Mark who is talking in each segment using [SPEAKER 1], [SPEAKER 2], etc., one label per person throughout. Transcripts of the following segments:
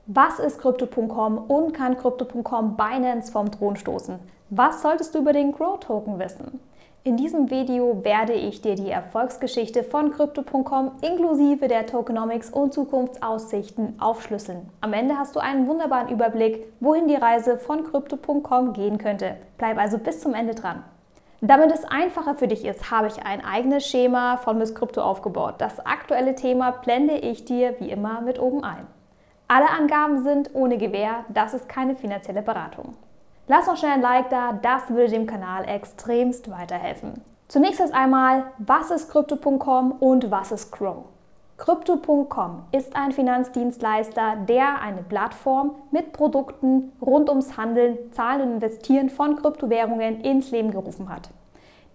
[SPEAKER 1] Was ist Crypto.com und kann Crypto.com Binance vom Thron stoßen? Was solltest du über den Grow-Token wissen? In diesem Video werde ich dir die Erfolgsgeschichte von Crypto.com inklusive der Tokenomics und Zukunftsaussichten aufschlüsseln. Am Ende hast du einen wunderbaren Überblick, wohin die Reise von Crypto.com gehen könnte. Bleib also bis zum Ende dran. Damit es einfacher für dich ist, habe ich ein eigenes Schema von Miss Crypto aufgebaut. Das aktuelle Thema blende ich dir wie immer mit oben ein. Alle Angaben sind ohne Gewähr, das ist keine finanzielle Beratung. Lass noch schnell ein Like da, das würde dem Kanal extremst weiterhelfen. Zunächst erst einmal, was ist Crypto.com und was ist Grow? Crypto.com ist ein Finanzdienstleister, der eine Plattform mit Produkten rund ums Handeln, Zahlen und Investieren von Kryptowährungen ins Leben gerufen hat.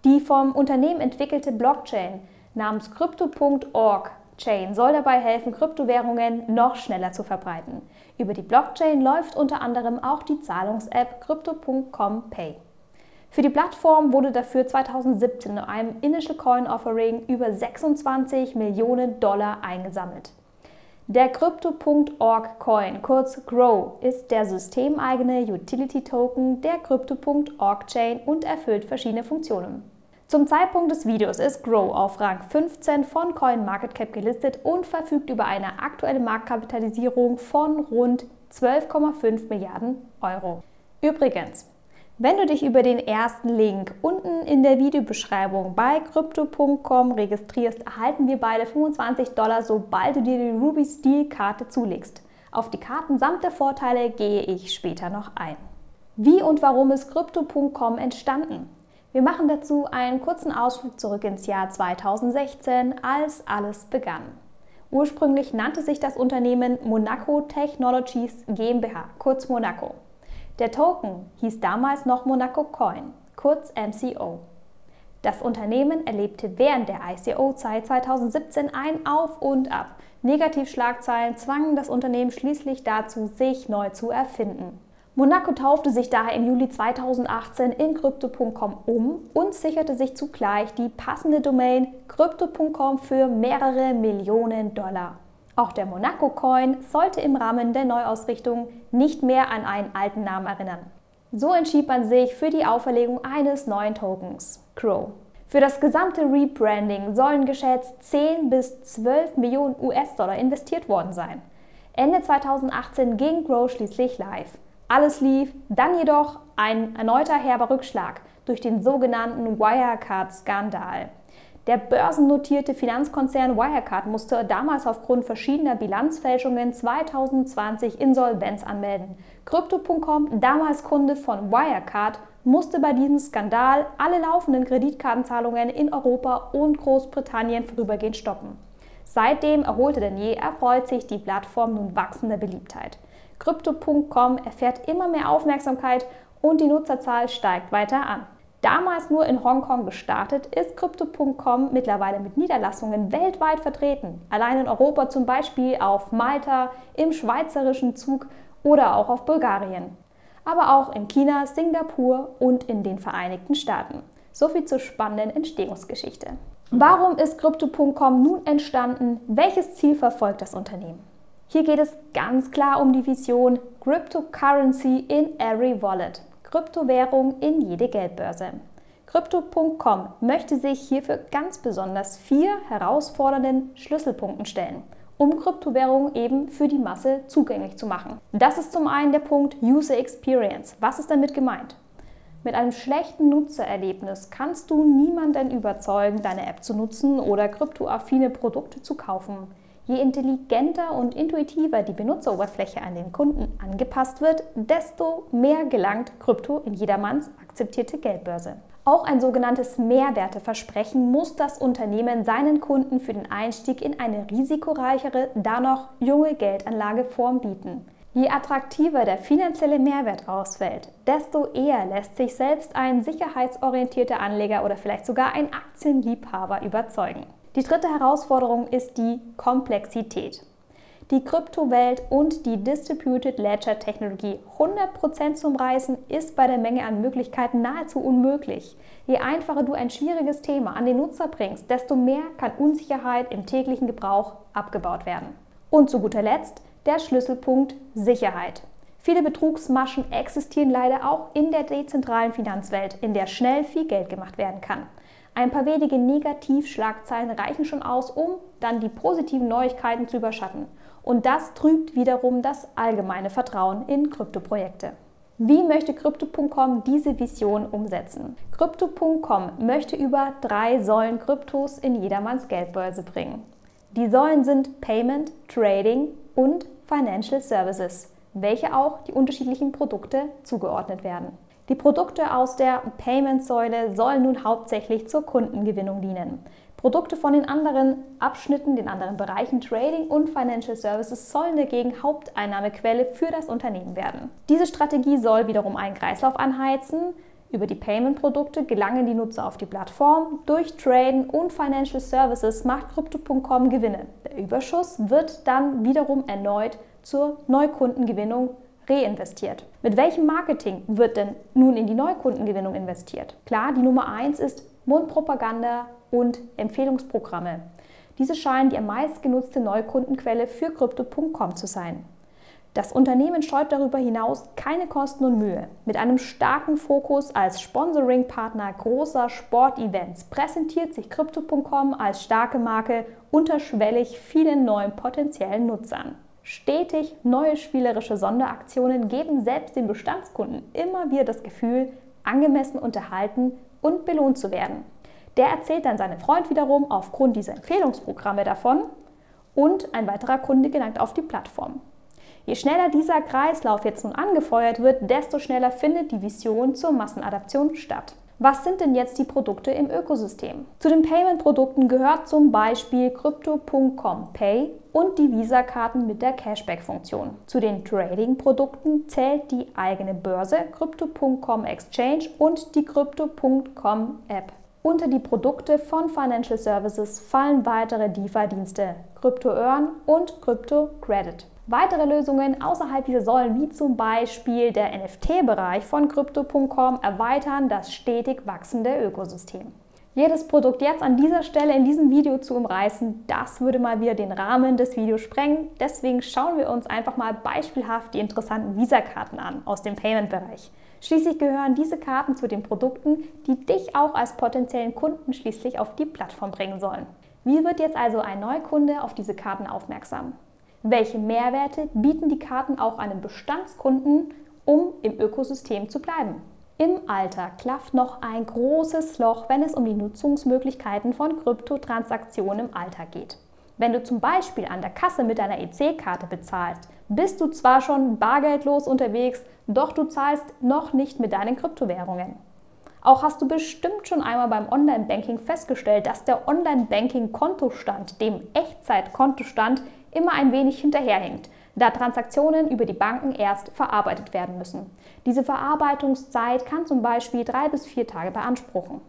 [SPEAKER 1] Die vom Unternehmen entwickelte Blockchain namens Crypto.org Chain soll dabei helfen, Kryptowährungen noch schneller zu verbreiten. Über die Blockchain läuft unter anderem auch die Zahlungs-App Crypto.com Pay. Für die Plattform wurde dafür 2017 in einem Initial Coin Offering über 26 Millionen Dollar eingesammelt. Der Crypto.org Coin, kurz Grow, ist der systemeigene Utility Token der Crypto.org Chain und erfüllt verschiedene Funktionen. Zum Zeitpunkt des Videos ist Grow auf Rang 15 von CoinMarketCap gelistet und verfügt über eine aktuelle Marktkapitalisierung von rund 12,5 Milliarden Euro. Übrigens, wenn du dich über den ersten Link unten in der Videobeschreibung bei Crypto.com registrierst, erhalten wir beide $25, sobald du dir die Ruby Steel Karte zulegst. Auf die Karten samt der Vorteile gehe ich später noch ein. Wie und warum ist Crypto.com entstanden? Wir machen dazu einen kurzen Ausflug zurück ins Jahr 2016, als alles begann. Ursprünglich nannte sich das Unternehmen Monaco Technologies GmbH, kurz Monaco. Der Token hieß damals noch Monaco Coin, kurz MCO. Das Unternehmen erlebte während der ICO-Zeit 2017 ein Auf und Ab. Negativschlagzeilen zwangen das Unternehmen schließlich dazu, sich neu zu erfinden. Monaco taufte sich daher im Juli 2018 in Crypto.com um und sicherte sich zugleich die passende Domain Crypto.com für mehrere Millionen Dollar. Auch der Monaco Coin sollte im Rahmen der Neuausrichtung nicht mehr an einen alten Namen erinnern. So entschied man sich für die Auferlegung eines neuen Tokens, Grow. Für das gesamte Rebranding sollen geschätzt 10 bis 12 Millionen US-Dollar investiert worden sein. Ende 2018 ging Grow schließlich live. Alles lief, dann jedoch ein erneuter herber Rückschlag durch den sogenannten Wirecard-Skandal. Der börsennotierte Finanzkonzern Wirecard musste damals aufgrund verschiedener Bilanzfälschungen 2020 Insolvenz anmelden. Crypto.com, damals Kunde von Wirecard, musste bei diesem Skandal alle laufenden Kreditkartenzahlungen in Europa und Großbritannien vorübergehend stoppen. Seitdem erholter denn je erfreut sich die Plattform nun wachsender Beliebtheit. Crypto.com erfährt immer mehr Aufmerksamkeit und die Nutzerzahl steigt weiter an. Damals nur in Hongkong gestartet, ist Crypto.com mittlerweile mit Niederlassungen weltweit vertreten. Allein in Europa zum Beispiel auf Malta, im schweizerischen Zug oder auch auf Bulgarien. Aber auch in China, Singapur und in den Vereinigten Staaten. Soviel zur spannenden Entstehungsgeschichte. Warum ist Crypto.com nun entstanden? Welches Ziel verfolgt das Unternehmen? Hier geht es ganz klar um die Vision Cryptocurrency in every wallet, Kryptowährung in jede Geldbörse. Crypto.com möchte sich hierfür ganz besonders 4 herausfordernden Schlüsselpunkten stellen, um Kryptowährungen eben für die Masse zugänglich zu machen. Das ist zum einen der Punkt User Experience. Was ist damit gemeint? Mit einem schlechten Nutzererlebnis kannst du niemanden überzeugen, deine App zu nutzen oder kryptoaffine Produkte zu kaufen. Je intelligenter und intuitiver die Benutzeroberfläche an den Kunden angepasst wird, desto mehr gelangt Krypto in jedermanns akzeptierte Geldbörse. Auch ein sogenanntes Mehrwerteversprechen muss das Unternehmen seinen Kunden für den Einstieg in eine risikoreichere, da noch junge Geldanlageform bieten. Je attraktiver der finanzielle Mehrwert ausfällt, desto eher lässt sich selbst ein sicherheitsorientierter Anleger oder vielleicht sogar ein Aktienliebhaber überzeugen. Die dritte Herausforderung ist die Komplexität. Die Kryptowelt und die Distributed Ledger Technologie 100% zu umreißen, ist bei der Menge an Möglichkeiten nahezu unmöglich. Je einfacher du ein schwieriges Thema an den Nutzer bringst, desto mehr kann Unsicherheit im täglichen Gebrauch abgebaut werden. Und zu guter Letzt der Schlüsselpunkt Sicherheit. Viele Betrugsmaschen existieren leider auch in der dezentralen Finanzwelt, in der schnell viel Geld gemacht werden kann. Ein paar wenige Negativschlagzeilen reichen schon aus, um dann die positiven Neuigkeiten zu überschatten. Und das trübt wiederum das allgemeine Vertrauen in Kryptoprojekte. Wie möchte Crypto.com diese Vision umsetzen? Crypto.com möchte über 3 Säulen Kryptos in jedermanns Geldbörse bringen. Die Säulen sind Payment, Trading und Financial Services, welche auch die unterschiedlichen Produkte zugeordnet werden. Die Produkte aus der Payment-Säule sollen nun hauptsächlich zur Kundengewinnung dienen. Produkte von den anderen Abschnitten, den anderen Bereichen Trading und Financial Services sollen dagegen Haupteinnahmequelle für das Unternehmen werden. Diese Strategie soll wiederum einen Kreislauf anheizen. Über die Payment-Produkte gelangen die Nutzer auf die Plattform. Durch Traden und Financial Services macht Crypto.com Gewinne. Der Überschuss wird dann wiederum erneut zur Neukundengewinnung reinvestiert. Mit welchem Marketing wird denn nun in die Neukundengewinnung investiert? Klar, die Nummer 1 ist Mundpropaganda und Empfehlungsprogramme. Diese scheinen die am meisten genutzte Neukundenquelle für Crypto.com zu sein. Das Unternehmen scheut darüber hinaus keine Kosten und Mühe. Mit einem starken Fokus als Sponsoring-Partner großer Sportevents präsentiert sich Crypto.com als starke Marke unterschwellig vielen neuen potenziellen Nutzern. Stetig neue spielerische Sonderaktionen geben selbst den Bestandskunden immer wieder das Gefühl, angemessen unterhalten und belohnt zu werden. Der erzählt dann seinem Freund wiederum aufgrund dieser Empfehlungsprogramme davon und ein weiterer Kunde gelangt auf die Plattform. Je schneller dieser Kreislauf jetzt nun angefeuert wird, desto schneller findet die Vision zur Massenadaption statt. Was sind denn jetzt die Produkte im Ökosystem? Zu den Payment-Produkten gehört zum Beispiel Crypto.com Pay und die Visa-Karten mit der Cashback-Funktion. Zu den Trading-Produkten zählt die eigene Börse, Crypto.com Exchange und die Crypto.com App. Unter die Produkte von Financial Services fallen weitere DeFi-Dienste, Crypto-Earn und Crypto-Credit. Weitere Lösungen außerhalb dieser Säulen, wie zum Beispiel der NFT-Bereich von Crypto.com, erweitern das stetig wachsende Ökosystem. Jedes Produkt jetzt an dieser Stelle in diesem Video zu umreißen, das würde mal wieder den Rahmen des Videos sprengen. Deswegen schauen wir uns einfach mal beispielhaft die interessanten Visa-Karten an aus dem Payment-Bereich. Schließlich gehören diese Karten zu den Produkten, die dich auch als potenziellen Kunden schließlich auf die Plattform bringen sollen. Wie wird jetzt also ein Neukunde auf diese Karten aufmerksam? Welche Mehrwerte bieten die Karten auch einem Bestandskunden, um im Ökosystem zu bleiben? Im Alltag klafft noch ein großes Loch, wenn es um die Nutzungsmöglichkeiten von Kryptotransaktionen im Alltag geht. Wenn du zum Beispiel an der Kasse mit deiner EC-Karte bezahlst, bist du zwar schon bargeldlos unterwegs, doch du zahlst noch nicht mit deinen Kryptowährungen. Auch hast du bestimmt schon einmal beim Online-Banking festgestellt, dass der Online-Banking-Kontostand dem Echtzeit-Kontostand immer ein wenig hinterherhinkt, da Transaktionen über die Banken erst verarbeitet werden müssen. Diese Verarbeitungszeit kann zum Beispiel 3 bis 4 Tage beanspruchen.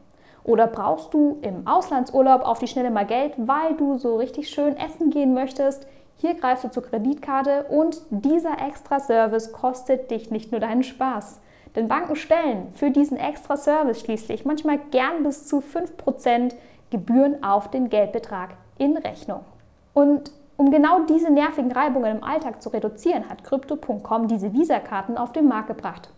[SPEAKER 1] Oder brauchst du im Auslandsurlaub auf die Schnelle mal Geld, weil du so richtig schön essen gehen möchtest? Hier greifst du zur Kreditkarte und dieser extra Service kostet dich nicht nur deinen Spaß. Denn Banken stellen für diesen extra Service schließlich manchmal gern bis zu 5% Gebühren auf den Geldbetrag in Rechnung. Und um genau diese nervigen Reibungen im Alltag zu reduzieren, hat Crypto.com diese Visa-Karten auf den Markt gebracht.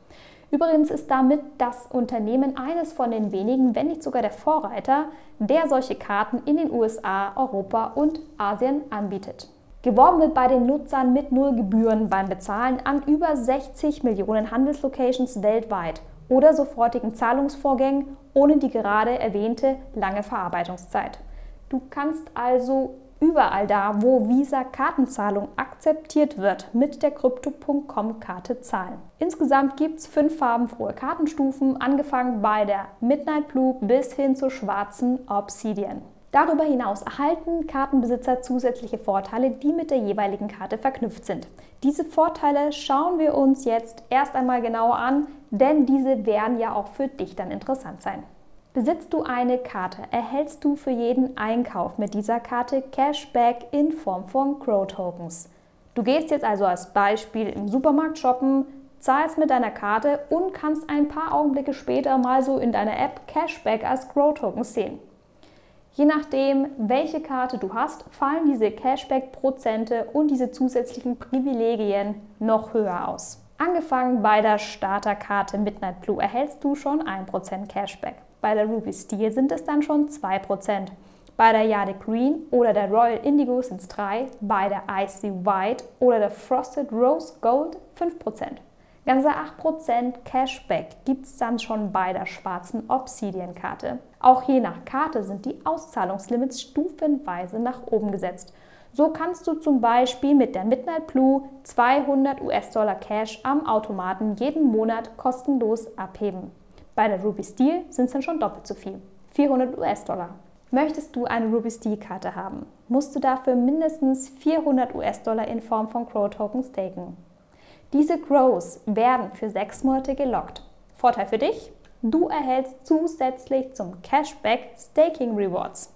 [SPEAKER 1] Übrigens ist damit das Unternehmen eines von den wenigen, wenn nicht sogar der Vorreiter, der solche Karten in den USA, Europa und Asien anbietet. Geworben wird bei den Nutzern mit 0 Gebühren beim Bezahlen an über 60 Millionen Handelslocations weltweit oder sofortigen Zahlungsvorgängen ohne die gerade erwähnte lange Verarbeitungszeit. Du kannst also überall da, wo Visa-Kartenzahlung akzeptiert wird, mit der Crypto.com-Karte zahlen. Insgesamt gibt es 5 farbenfrohe Kartenstufen, angefangen bei der Midnight Blue bis hin zur schwarzen Obsidian. Darüber hinaus erhalten Kartenbesitzer zusätzliche Vorteile, die mit der jeweiligen Karte verknüpft sind. Diese Vorteile schauen wir uns jetzt erst einmal genauer an, denn diese werden ja auch für dich dann interessant sein. Besitzt du eine Karte, erhältst du für jeden Einkauf mit dieser Karte Cashback in Form von Crow Tokens. Du gehst jetzt also als Beispiel im Supermarkt shoppen, zahlst mit deiner Karte und kannst ein paar Augenblicke später mal so in deiner App Cashback als Crow Tokens sehen. Je nachdem, welche Karte du hast, fallen diese Cashback-Prozente und diese zusätzlichen Privilegien noch höher aus. Angefangen bei der Starterkarte Midnight Blue erhältst du schon 1% Cashback. Bei der Ruby Steel sind es dann schon 2%. Bei der Jade Green oder der Royal Indigo sind es 3%, bei der Icy White oder der Frosted Rose Gold 5%. Ganze 8% Cashback gibt es dann schon bei der schwarzen Obsidian-Karte. Auch je nach Karte sind die Auszahlungslimits stufenweise nach oben gesetzt. So kannst du zum Beispiel mit der Midnight Blue 200 US-Dollar Cash am Automaten jeden Monat kostenlos abheben. Bei der Ruby Steel sind es dann schon doppelt so viel, 400 US-Dollar. Möchtest du eine Ruby Steel Karte haben, musst du dafür mindestens 400 US-Dollar in Form von Crow Token staken. Diese Crows werden für 6 Monate gelockt. Vorteil für dich? Du erhältst zusätzlich zum Cashback Staking Rewards.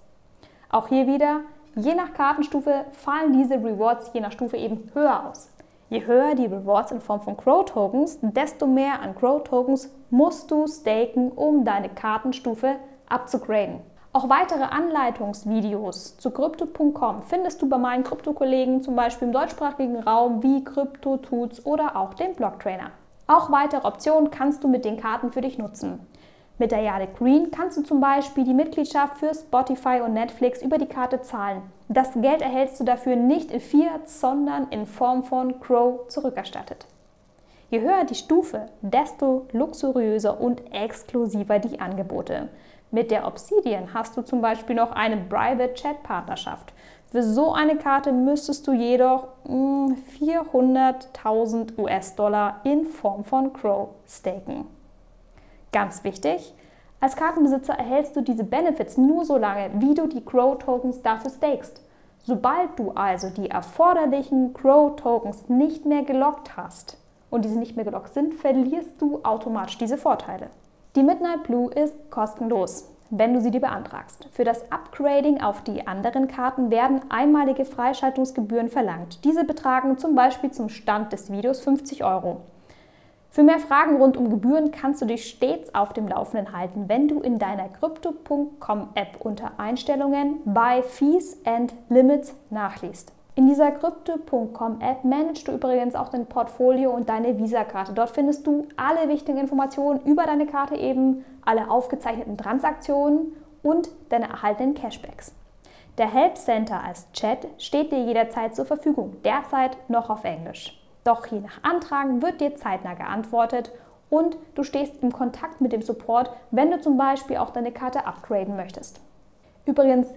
[SPEAKER 1] Auch hier wieder, je nach Kartenstufe fallen diese Rewards je nach Stufe eben höher aus. Je höher die Rewards in Form von Crow Tokens, desto mehr an Crow Tokens musst du staken, um deine Kartenstufe abzugraden. Auch weitere Anleitungsvideos zu Crypto.com findest du bei meinen Krypto-Kollegen, zum Beispiel im deutschsprachigen Raum wie CryptoTuts oder auch dem Blocktrainer. Auch weitere Optionen kannst du mit den Karten für dich nutzen. Mit der Jade Green kannst du zum Beispiel die Mitgliedschaft für Spotify und Netflix über die Karte zahlen. Das Geld erhältst du dafür nicht in Fiat, sondern in Form von Crow zurückerstattet. Je höher die Stufe, desto luxuriöser und exklusiver die Angebote. Mit der Obsidian hast du zum Beispiel noch eine Private Chat Partnerschaft. Für so eine Karte müsstest du jedoch 400.000 US-Dollar in Form von Crow staken. Ganz wichtig, als Kartenbesitzer erhältst du diese Benefits nur so lange, wie du die Crow Tokens dafür stakest. Sobald du also die erforderlichen Crow Tokens nicht mehr gelockt hast und diese nicht mehr gelockt sind, verlierst du automatisch diese Vorteile. Die Midnight Blue ist kostenlos, wenn du sie dir beantragst. Für das Upgrading auf die anderen Karten werden einmalige Freischaltungsgebühren verlangt. Diese betragen zum Beispiel zum Stand des Videos 50 €. Für mehr Fragen rund um Gebühren kannst du dich stets auf dem Laufenden halten, wenn du in deiner Crypto.com App unter Einstellungen bei Fees and Limits nachliest. In dieser Crypto.com App managst du übrigens auch dein Portfolio und deine Visa-Karte. Dort findest du alle wichtigen Informationen über deine Karte, eben alle aufgezeichneten Transaktionen und deine erhaltenen Cashbacks. Der Help Center als Chat steht dir jederzeit zur Verfügung, derzeit noch auf Englisch. Doch je nach Antragen wird dir zeitnah geantwortet und du stehst im Kontakt mit dem Support, wenn du zum Beispiel auch deine Karte upgraden möchtest. Übrigens,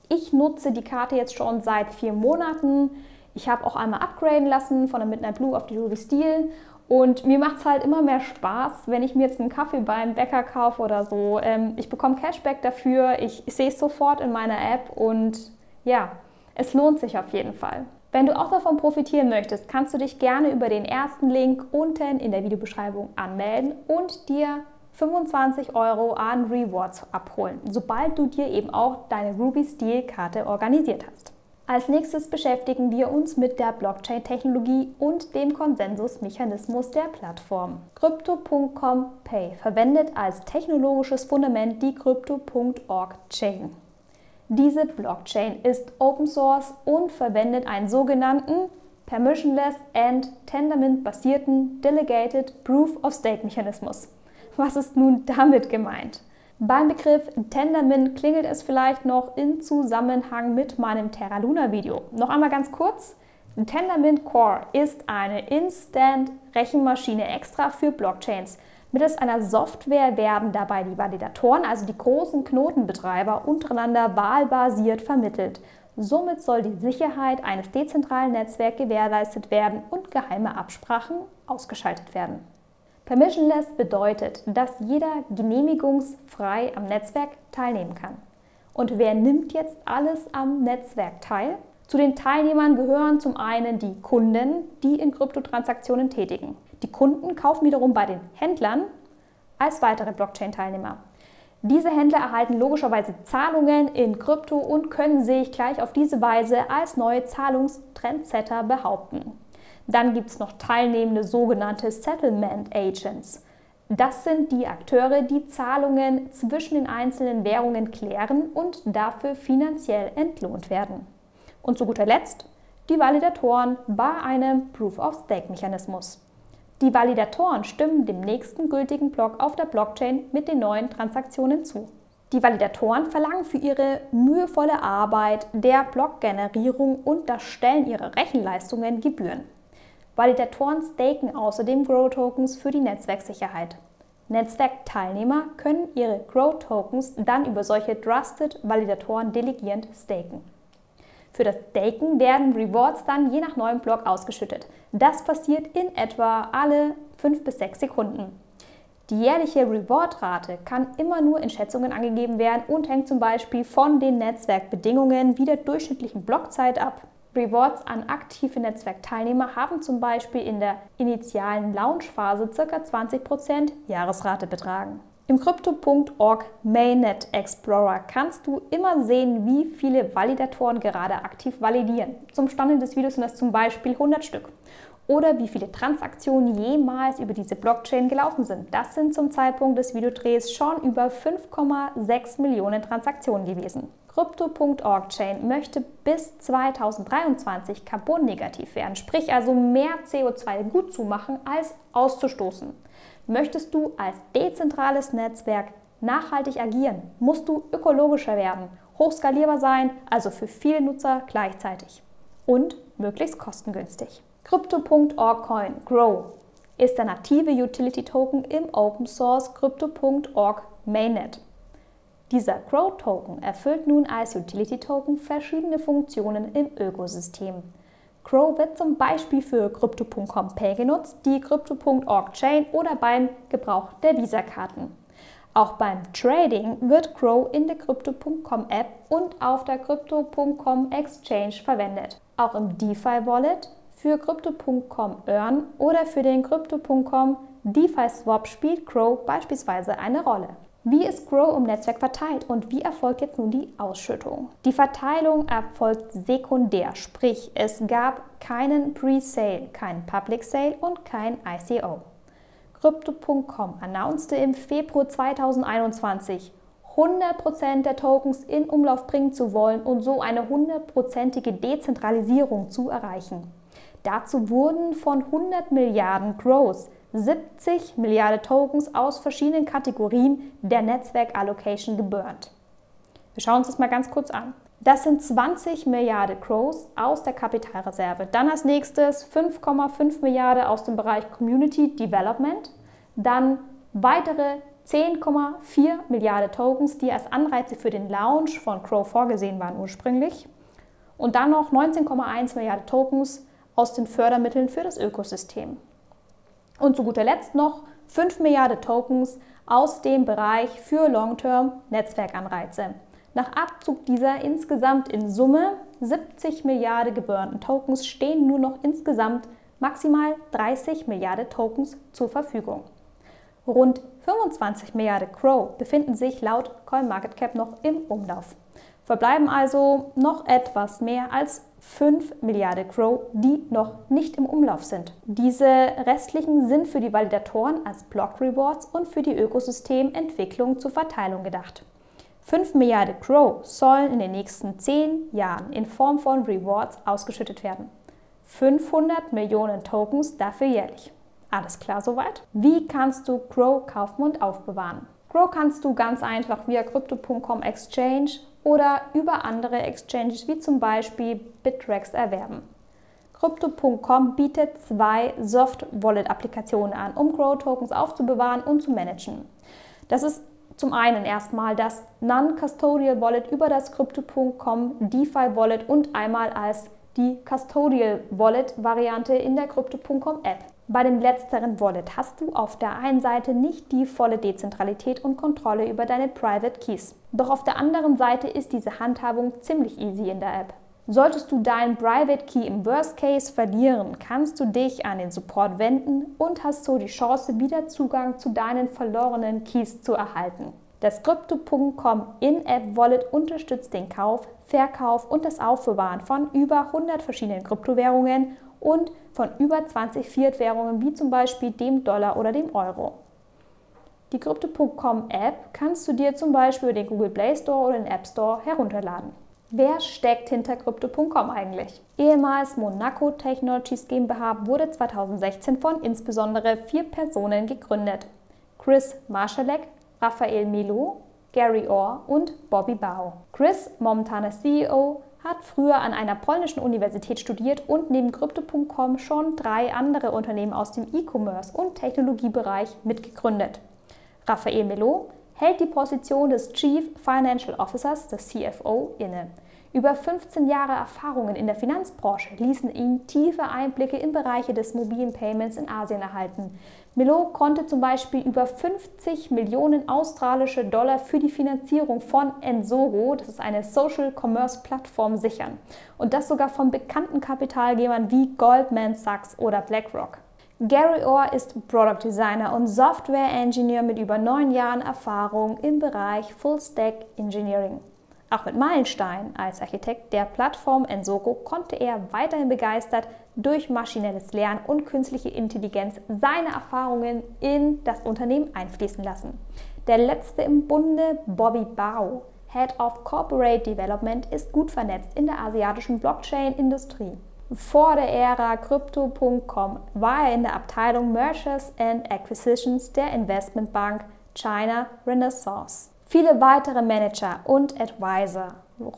[SPEAKER 1] ich nutze die Karte jetzt schon seit 4 Monaten. Ich habe auch einmal upgraden lassen von der Midnight Blue auf die Ruby Steel und mir macht es halt immer mehr Spaß, wenn ich mir jetzt einen Kaffee beim Bäcker kaufe oder so. Ich bekomme Cashback dafür, ich sehe es sofort in meiner App und ja, es lohnt sich auf jeden Fall. Wenn du auch davon profitieren möchtest, kannst du dich gerne über den ersten Link unten in der Videobeschreibung anmelden und dir 25 € an Rewards abholen, sobald du dir eben auch deine Ruby Steel Karte organisiert hast. Als nächstes beschäftigen wir uns mit der Blockchain-Technologie und dem Konsensusmechanismus der Plattform. Crypto.com Pay verwendet als technologisches Fundament die Crypto.org Chain. Diese Blockchain ist Open Source und verwendet einen sogenannten Permissionless and Tendermint-basierten Delegated Proof of Stake Mechanismus. Was ist nun damit gemeint? Beim Begriff Tendermint klingelt es vielleicht noch in Zusammenhang mit meinem Terra Luna Video. Noch einmal ganz kurz. Tendermint Core ist eine Instant-Rechenmaschine extra für Blockchains. Mittels einer Software werden dabei die Validatoren, also die großen Knotenbetreiber, untereinander wahlbasiert vermittelt. Somit soll die Sicherheit eines dezentralen Netzwerks gewährleistet werden und geheime Absprachen ausgeschaltet werden. Permissionless bedeutet, dass jeder genehmigungsfrei am Netzwerk teilnehmen kann. Und wer nimmt jetzt alles am Netzwerk teil? Zu den Teilnehmern gehören zum einen die Kunden, die in Kryptotransaktionen tätigen. Die Kunden kaufen wiederum bei den Händlern als weitere Blockchain-Teilnehmer. Diese Händler erhalten logischerweise Zahlungen in Krypto und können sich gleich auf diese Weise als neue Zahlungstrendsetter behaupten. Dann gibt es noch teilnehmende sogenannte Settlement Agents. Das sind die Akteure, die Zahlungen zwischen den einzelnen Währungen klären und dafür finanziell entlohnt werden. Und zu guter Letzt die Validatoren bei einem Proof-of-Stake-Mechanismus. Die Validatoren stimmen dem nächsten gültigen Block auf der Blockchain mit den neuen Transaktionen zu. Die Validatoren verlangen für ihre mühevolle Arbeit der Blockgenerierung und das Stellen ihrer Rechenleistungen Gebühren. Validatoren staken außerdem Grow-Tokens für die Netzwerksicherheit. Netzwerkteilnehmer können ihre Grow-Tokens dann über solche Trusted-Validatoren delegierend staken. Für das Staken werden Rewards dann je nach neuem Block ausgeschüttet. Das passiert in etwa alle 5 bis 6 Sekunden. Die jährliche Reward-Rate kann immer nur in Schätzungen angegeben werden und hängt zum Beispiel von den Netzwerkbedingungen wie der durchschnittlichen Blockzeit ab. Rewards an aktive Netzwerkteilnehmer haben zum Beispiel in der initialen Launchphase ca. 20% Jahresrate betragen. Im Crypto.org Mainnet Explorer kannst du immer sehen, wie viele Validatoren gerade aktiv validieren. Zum Stande des Videos sind das zum Beispiel 100 Stück. Oder wie viele Transaktionen jemals über diese Blockchain gelaufen sind. Das sind zum Zeitpunkt des Videodrehs schon über 5,6 Millionen Transaktionen gewesen. Crypto.org Chain möchte bis 2023 carbonnegativ werden, sprich also mehr CO2 gut zu machen als auszustoßen. Möchtest du als dezentrales Netzwerk nachhaltig agieren, musst du ökologischer werden, hochskalierbar sein, also für viele Nutzer gleichzeitig und möglichst kostengünstig. Crypto.org Coin Grow ist der native Utility Token im Open Source Crypto.org Mainnet. Dieser Grow Token erfüllt nun als Utility Token verschiedene Funktionen im Ökosystem. Grow wird zum Beispiel für Crypto.com Pay genutzt, die Crypto.org Chain oder beim Gebrauch der Visa-Karten. Auch beim Trading wird Grow in der Crypto.com App und auf der Crypto.com Exchange verwendet. Auch im DeFi Wallet, für Crypto.com Earn oder für den Crypto.com DeFi Swap spielt Grow beispielsweise eine Rolle. Wie ist Grow im Netzwerk verteilt und wie erfolgt jetzt nun die Ausschüttung? Die Verteilung erfolgt sekundär, sprich es gab keinen Pre-Sale, keinen Public Sale und kein ICO. Crypto.com announcete im Februar 2021, 100% der Tokens in Umlauf bringen zu wollen und so eine 100%ige Dezentralisierung zu erreichen. Dazu wurden von 100 Milliarden Grows 70 Milliarden Tokens aus verschiedenen Kategorien der Netzwerk-Allocation geburnt. Wir schauen uns das mal ganz kurz an. Das sind 20 Milliarden Grows aus der Kapitalreserve. Dann als nächstes 5,5 Milliarden aus dem Bereich Community Development. Dann weitere 10,4 Milliarden Tokens, die als Anreize für den Launch von Grow vorgesehen waren ursprünglich. Und dann noch 19,1 Milliarden Tokens aus den Fördermitteln für das Ökosystem. Und zu guter Letzt noch 5 Milliarden Tokens aus dem Bereich für Long-Term-Netzwerkanreize. Nach Abzug dieser insgesamt in Summe 70 Milliarden geburnten Tokens stehen nur noch insgesamt maximal 30 Milliarden Tokens zur Verfügung. Rund 25 Milliarden Grow befinden sich laut CoinMarketCap noch im Umlauf. Verbleiben also noch etwas mehr als 5 Milliarden Grow, die noch nicht im Umlauf sind. Diese restlichen sind für die Validatoren als Block Rewards und für die Ökosystementwicklung zur Verteilung gedacht. 5 Milliarden Grow sollen in den nächsten 10 Jahren in Form von Rewards ausgeschüttet werden. 500 Millionen Tokens dafür jährlich. Alles klar soweit? Wie kannst du Grow kaufen und aufbewahren? Grow kannst du ganz einfach via Crypto.com Exchange oder über andere Exchanges wie zum Beispiel Bittrex erwerben. Crypto.com bietet 2 Soft-Wallet-Applikationen an, um Grow-Tokens aufzubewahren und zu managen. Das ist zum einen erstmal das Non-Custodial Wallet über das Crypto.com DeFi Wallet und einmal als die Custodial Wallet Variante in der Crypto.com App. Bei dem letzteren Wallet hast du auf der einen Seite nicht die volle Dezentralität und Kontrolle über deine Private Keys. Doch auf der anderen Seite ist diese Handhabung ziemlich easy in der App. Solltest du deinen Private Key im Worst Case verlieren, kannst du dich an den Support wenden und hast so die Chance, wieder Zugang zu deinen verlorenen Keys zu erhalten. Das Crypto.com In-App Wallet unterstützt den Kauf, Verkauf und das Aufbewahren von über 100 verschiedenen Kryptowährungen und von über 20 Fiat-Währungen wie zum Beispiel dem Dollar oder dem Euro. Die Crypto.com App kannst du dir zum Beispiel über den Google Play Store oder den App Store herunterladen. Wer steckt hinter Crypto.com eigentlich? Ehemals Monaco Technologies GmbH wurde 2016 von insbesondere 4 Personen gegründet: Chris Marszalek, Raphael Melo, Gary Orr und Bobby Bao. Chris, momentaner CEO, hat früher an einer polnischen Universität studiert und neben Crypto.com schon 3 andere Unternehmen aus dem E-Commerce- und Technologiebereich mitgegründet. Raphael Melo hält die Position des Chief Financial Officers, des CFO, inne. Über 15 Jahre Erfahrungen in der Finanzbranche ließen ihn tiefe Einblicke in Bereiche des mobilen Payments in Asien erhalten. Melo konnte zum Beispiel über 50 Millionen australische Dollar für die Finanzierung von Enzoro, das ist eine Social Commerce Plattform, sichern. Und das sogar von bekannten Kapitalgebern wie Goldman Sachs oder BlackRock. Gary Orr ist Product Designer und Software Engineer mit über 9 Jahren Erfahrung im Bereich Full Stack Engineering. Auch mit Meilenstein als Architekt der Plattform Enzoro konnte er weiterhin begeistert durch maschinelles Lernen und künstliche Intelligenz seine Erfahrungen in das Unternehmen einfließen lassen. Der letzte im Bunde, Bobby Bao, Head of Corporate Development, ist gut vernetzt in der asiatischen Blockchain-Industrie. Vor der Ära Crypto.com war er in der Abteilung Mergers and Acquisitions der Investmentbank China Renaissance. Viele weitere Manager und Advisor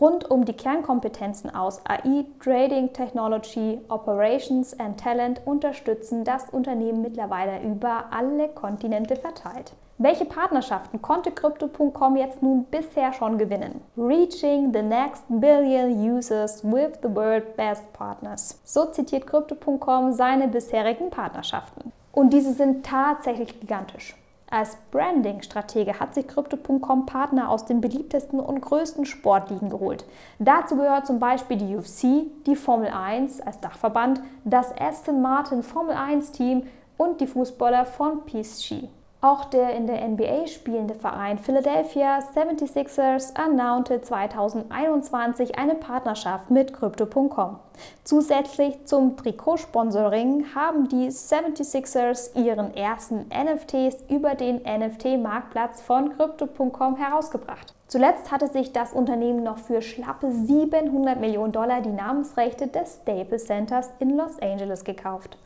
[SPEAKER 1] rund um die Kernkompetenzen aus AI, Trading Technology, Operations and Talent unterstützen das Unternehmen mittlerweile über alle Kontinente verteilt. Welche Partnerschaften konnte Crypto.com jetzt nun bisher schon gewinnen? Reaching the next billion users with the world's best partners. So zitiert Crypto.com seine bisherigen Partnerschaften. Und diese sind tatsächlich gigantisch. Als Branding-Stratege hat sich Crypto.com Partner aus den beliebtesten und größten Sportligen geholt. Dazu gehört zum Beispiel die UFC, die Formel 1 als Dachverband, das Aston Martin Formel 1 Team und die Fußballer von PSG. Auch der in der NBA spielende Verein Philadelphia 76ers announcete 2021 eine Partnerschaft mit Crypto.com. Zusätzlich zum Trikotsponsoring haben die 76ers ihren ersten NFTs über den NFT-Marktplatz von Crypto.com herausgebracht. Zuletzt hatte sich das Unternehmen noch für schlappe 700 Millionen Dollar die Namensrechte des Staples Centers in Los Angeles gekauft.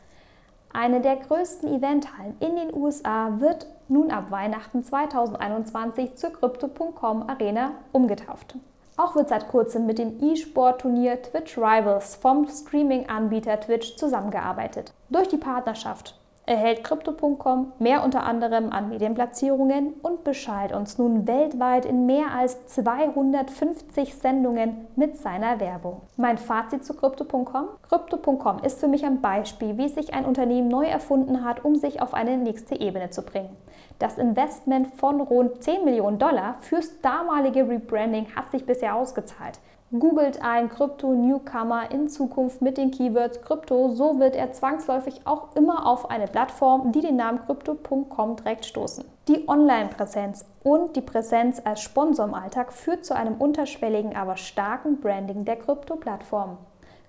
[SPEAKER 1] Eine der größten Eventhallen in den USA wird nun ab Weihnachten 2021 zur Crypto.com Arena umgetauft. Auch wird seit kurzem mit dem E-Sport-Turnier Twitch Rivals vom Streaming-Anbieter Twitch zusammengearbeitet. Durch die Partnerschaft erhält Crypto.com mehr unter anderem an Medienplatzierungen und beschallt uns nun weltweit in mehr als 250 Sendungen mit seiner Werbung. Mein Fazit zu Crypto.com? Crypto.com ist für mich ein Beispiel, wie sich ein Unternehmen neu erfunden hat, um sich auf eine nächste Ebene zu bringen. Das Investment von rund 10 Millionen Dollar fürs damalige Rebranding hat sich bisher ausgezahlt. Googelt ein Krypto-Newcomer in Zukunft mit den Keywords Krypto, so wird er zwangsläufig auch immer auf eine Plattform, die den Namen Crypto.com trägt, stoßen. Die Online-Präsenz und die Präsenz als Sponsor im Alltag führt zu einem unterschwelligen, aber starken Branding der Krypto-Plattform.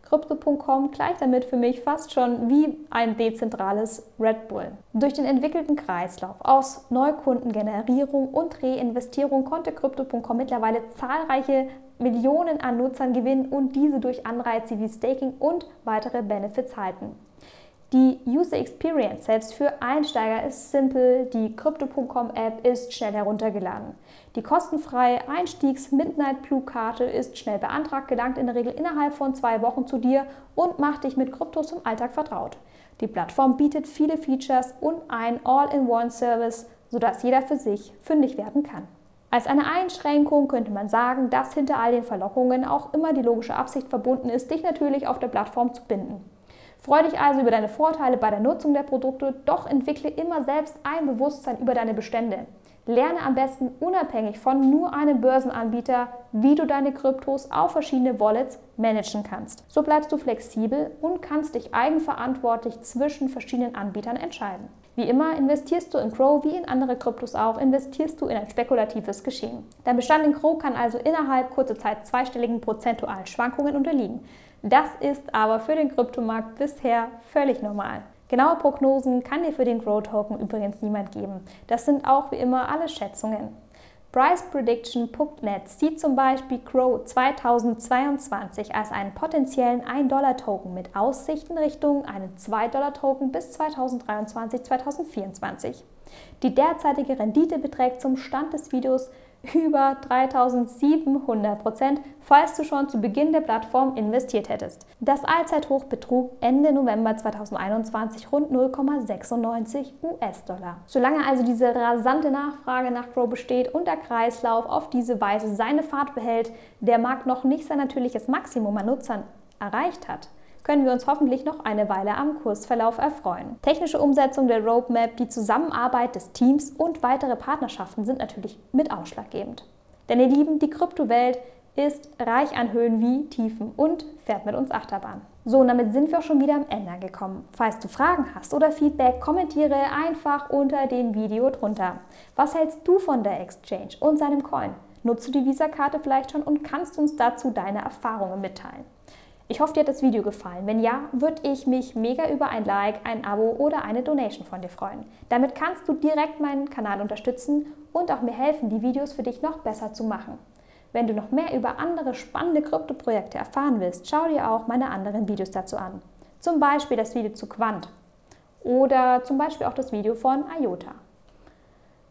[SPEAKER 1] Crypto.com gleicht damit für mich fast schon wie ein dezentrales Red Bull. Durch den entwickelten Kreislauf aus Neukundengenerierung und Reinvestierung konnte Crypto.com mittlerweile zahlreiche Millionen an Nutzern gewinnen und diese durch Anreize wie Staking und weitere Benefits halten. Die User Experience selbst für Einsteiger ist simpel, die Crypto.com App ist schnell heruntergeladen. Die kostenfreie Einstiegs-Midnight Blue-Karte ist schnell beantragt, gelangt in der Regel innerhalb von 2 Wochen zu dir und macht dich mit Kryptos im Alltag vertraut. Die Plattform bietet viele Features und einen All-in-One-Service, sodass jeder für sich fündig werden kann. Als eine Einschränkung könnte man sagen, dass hinter all den Verlockungen auch immer die logische Absicht verbunden ist, dich natürlich auf der Plattform zu binden. Freue dich also über deine Vorteile bei der Nutzung der Produkte, doch entwickle immer selbst ein Bewusstsein über deine Bestände. Lerne am besten unabhängig von nur einem Börsenanbieter, wie du deine Kryptos auf verschiedene Wallets managen kannst. So bleibst du flexibel und kannst dich eigenverantwortlich zwischen verschiedenen Anbietern entscheiden. Wie immer investierst du in Crow, wie in andere Kryptos auch, investierst du in ein spekulatives Geschehen. Dein Bestand in Crow kann also innerhalb kurzer Zeit zweistelligen prozentualen Schwankungen unterliegen. Das ist aber für den Kryptomarkt bisher völlig normal. Genaue Prognosen kann dir für den Grow Token übrigens niemand geben. Das sind auch wie immer alle Schätzungen. PricePrediction.net sieht zum Beispiel Grow 2022 als einen potenziellen $1-Token mit Aussichten Richtung einen $2-Token bis 2023-2024. Die derzeitige Rendite beträgt zum Stand des Videos über 3700%, falls du schon zu Beginn der Plattform investiert hättest. Das Allzeithoch betrug Ende November 2021 rund 0,96 US-Dollar. Solange also diese rasante Nachfrage nach Grow besteht und der Kreislauf auf diese Weise seine Fahrt behält, der Markt noch nicht sein natürliches Maximum an Nutzern erreicht hat, können wir uns hoffentlich noch eine Weile am Kursverlauf erfreuen. Technische Umsetzung der Roadmap, die Zusammenarbeit des Teams und weitere Partnerschaften sind natürlich mit ausschlaggebend. Denn ihr Lieben, die Kryptowelt ist reich an Höhen wie Tiefen und fährt mit uns Achterbahn. So, und damit sind wir auch schon wieder am Ende angekommen. Falls du Fragen hast oder Feedback, kommentiere einfach unter dem Video drunter. Was hältst du von der Exchange und seinem Coin? Nutzt du die Visa-Karte vielleicht schon und kannst uns dazu deine Erfahrungen mitteilen? Ich hoffe, dir hat das Video gefallen. Wenn ja, würde ich mich mega über ein Like, ein Abo oder eine Donation von dir freuen. Damit kannst du direkt meinen Kanal unterstützen und auch mir helfen, die Videos für dich noch besser zu machen. Wenn du noch mehr über andere spannende Kryptoprojekte erfahren willst, schau dir auch meine anderen Videos dazu an. Zum Beispiel das Video zu Quant oder zum Beispiel auch das Video von IOTA.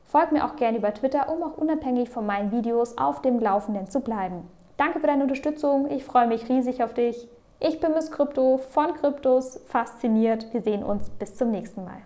[SPEAKER 1] Folg mir auch gerne über Twitter, um auch unabhängig von meinen Videos auf dem Laufenden zu bleiben. Danke für deine Unterstützung, ich freue mich riesig auf dich. Ich bin Miss Krypto von Kryptos fasziniert. Wir sehen uns bis zum nächsten Mal.